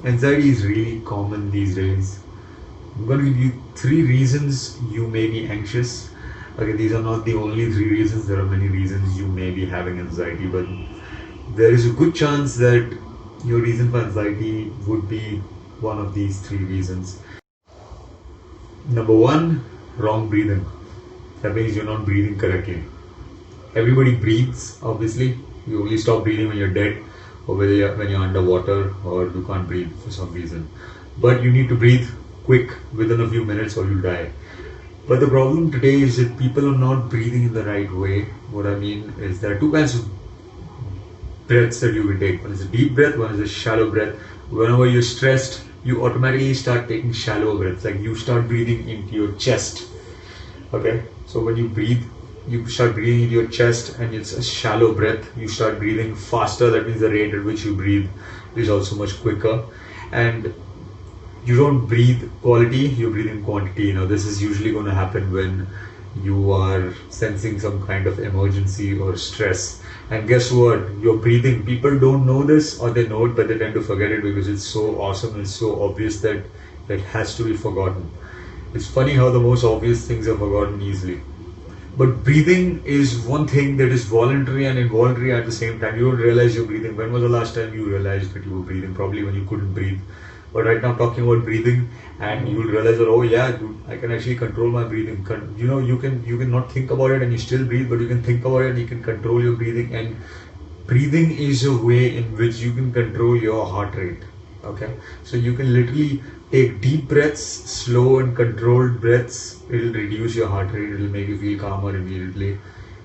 Anxiety is really common these days. I'm going to give you three reasons you may be anxious. Okay, these are not the only three reasons. There are many reasons you may be having anxiety, but there is a good chance that your reason for anxiety would be one of these three reasons. Number one, wrong breathing. That means you're not breathing correctly. Everybody breathes, obviously. You only stop breathing when you're dead or when you're underwater or you can't breathe for some reason. But you need to breathe quick within a few minutes or you'll die. But the problem today is that people are not breathing in the right way. What I mean is there are two kinds of breaths that you can take. One is a deep breath, one is a shallow breath. Whenever you're stressed, you automatically start taking shallow breaths. Like you start breathing into your chest. Okay, so when you breathe, you start breathing into your chest and it's a shallow breath. You start breathing faster, that means the rate at which you breathe is also much quicker. And you don't breathe quality, you breathe in quantity. This is usually going to happen when you are sensing some kind of emergency or stress. And guess what? You're breathing. People don't know this or they know it, but they tend to forget it because it's so awesome, it's so obvious that it has to be forgotten. It's funny how the most obvious things are forgotten easily. But breathing is one thing that is voluntary and involuntary at the same time. You don't realize you're breathing. When was the last time you realized that you were breathing? Probably when you couldn't breathe. But right now I'm talking about breathing, and you'll realize that, oh yeah, dude, I can actually control my breathing. You can not think about it and you still breathe, but you can think about it and you can control your breathing. And breathing is a way in which you can control your heart rate. Okay, so you can literally take deep breaths, slow and controlled breaths. It'll reduce your heart rate, it'll make you feel calmer immediately.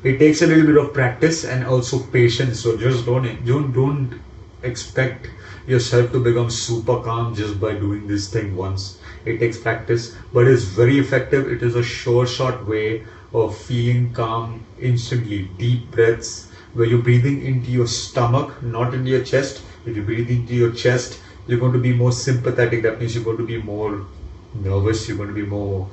It takes a little bit of practice and also patience. So just don't expect yourself to become super calm just by doing this thing once. It takes practice, but it's very effective. It is a sure shot way of feeling calm instantly. Deep breaths where you're breathing into your stomach, not into your chest. If you breathe into your chest, you're going to be more sympathetic. That means you're going to be more nervous. You're going to be more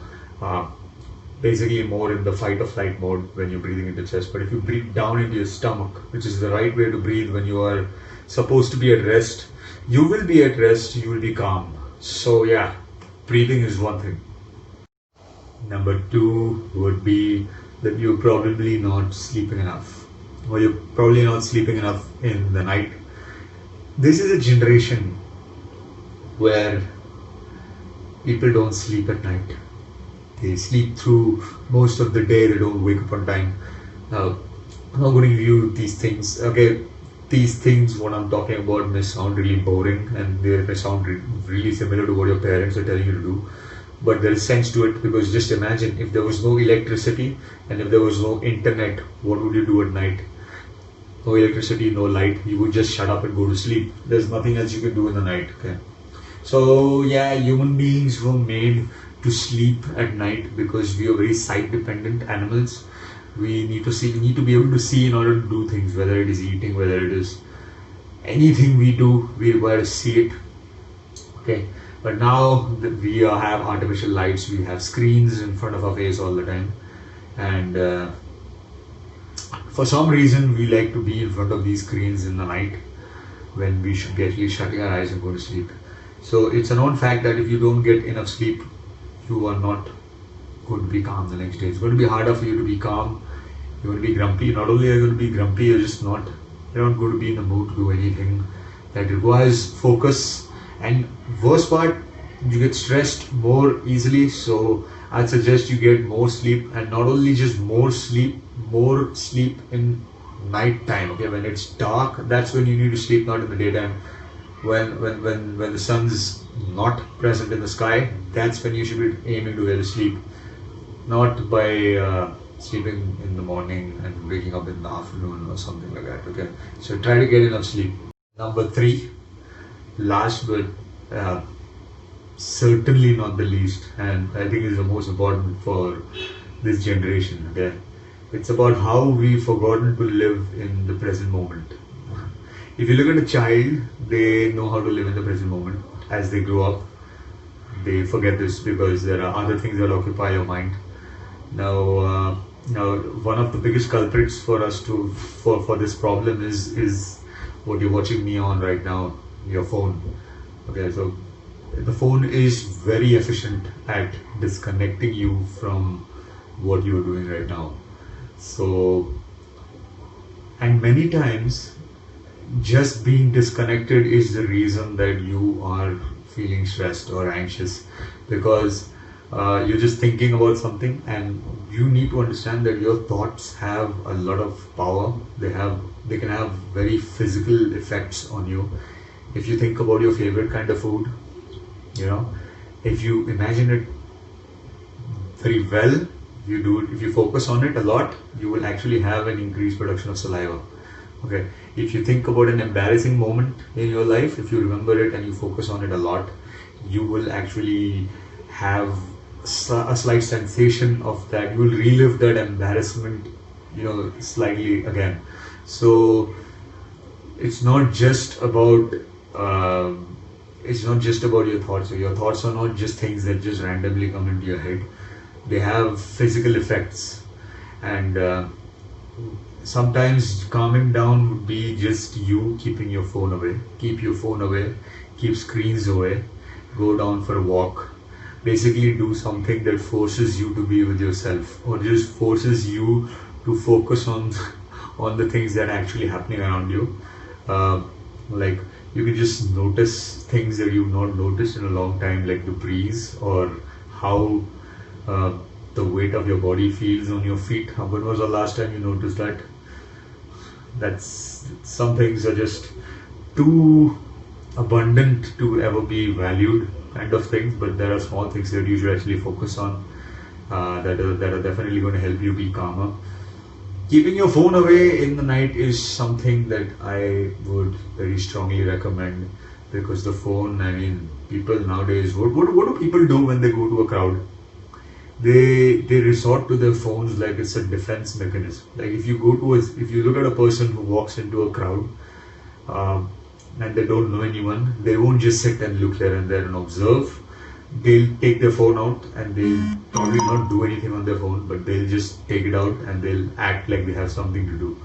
basically more in the fight or flight mode when you're breathing into chest. But if you breathe down into your stomach, which is the right way to breathe when you are supposed to be at rest, you will be at rest, you will be calm. So yeah, breathing is one thing. Number two would be that you're probably not sleeping enough, or you're probably not sleeping enough in the night. This is a generation where people don't sleep at night. They sleep through most of the day, they don't wake up on time. Now, I'm not going to give you these things. Okay, these things, what I'm talking about, may sound really boring and they may sound really similar to what your parents are telling you to do. But there is sense to it, because just imagine if there was no electricity and if there was no internet, what would you do at night? No electricity, no light, you would just shut up and go to sleep. There's nothing else you can do in the night. Okay. So yeah, human beings were made to sleep at night because we are very sight dependent animals. We need to see, we need to be able to see in order to do things, whether it is eating, whether it is anything we do, we require to see it. Okay, but now that we have artificial lights, we have screens in front of our face all the time, and for some reason we like to be in front of these screens in the night when we should be actually shutting our eyes and go to sleep. So it's a known fact that if you don't get enough sleep, you are not going to be calm the next day. It's going to be harder for you to be calm. You're going to be grumpy. Not only are you going to be grumpy, you're not going to be in the mood to do anything that requires focus. And worst part, you get stressed more easily. So I'd suggest you get more sleep, and not only just more sleep in night time. Okay, when it's dark, that's when you need to sleep, not in the daytime. When the sun's not present in the sky, that's when you should be aiming to get to sleep, not by sleeping in the morning and waking up in the afternoon or something like that. Okay, so try to get enough sleep. Number three, last but certainly not the least, and I think is the most important for this generation. Okay, it's about how we've forgotten to live in the present moment. If you look at a child, they know how to live in the present moment. As they grow up, they forget this because there are other things that occupy your mind. Now, one of the biggest culprits for us for this problem is what you're watching me on right now, your phone. Okay, so the phone is very efficient at disconnecting you from what you're doing right now. So, and many times just being disconnected is the reason that you are feeling stressed or anxious, because you're just thinking about something, and you need to understand that your thoughts have a lot of power. They can have very physical effects on you. If you think about your favorite kind of food, you know, if you imagine it very well, if you focus on it a lot, you will actually have an increased production of saliva. Okay, if you think about an embarrassing moment in your life, if you remember it and you focus on it a lot, you will actually have a slight sensation of that. You will relive that embarrassment, slightly again. So it's not just about your thoughts. So your thoughts are not just things that just randomly come into your head. They have physical effects, and sometimes calming down would be just you keeping your phone away. Keep your phone away. Keep screens away. Go down for a walk. Basically, do something that forces you to be with yourself, or just forces you to focus on on the things that are actually happening around you. Like, you can just notice things that you've not noticed in a long time, like the breeze, or how uh, the weight of your body feels on your feet. When was the last time you noticed that? That's Some things are just too abundant to ever be valued, kind of things. But there are small things that you should actually focus on, that are definitely going to help you be calmer. Keeping your phone away in the night is something that I would very strongly recommend, because the phone, I mean, people nowadays, what do people do when they go to a crowd? They resort to their phones like it's a defense mechanism. Like, if you look at a person who walks into a crowd, um, and they don't know anyone, they won't just sit and look there and there and observe. They'll take their phone out, and they'll probably not do anything on their phone, but they'll just take it out and they'll act like they have something to do.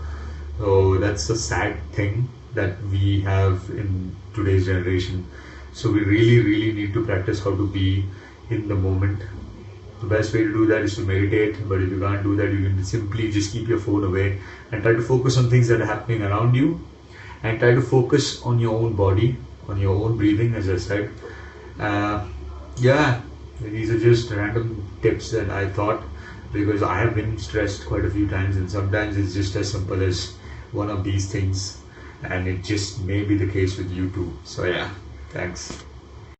So that's a sad thing that we have in today's generation. So we really, really need to practice how to be in the moment. The best way to do that is to meditate, but if you can't do that, you can simply just keep your phone away and try to focus on things that are happening around you, and try to focus on your own body, on your own breathing, as I said. Uh, yeah, these are just random tips that I thought, because I have been stressed quite a few times, and sometimes it's just as simple as one of these things, and it just may be the case with you too. So, yeah, thanks.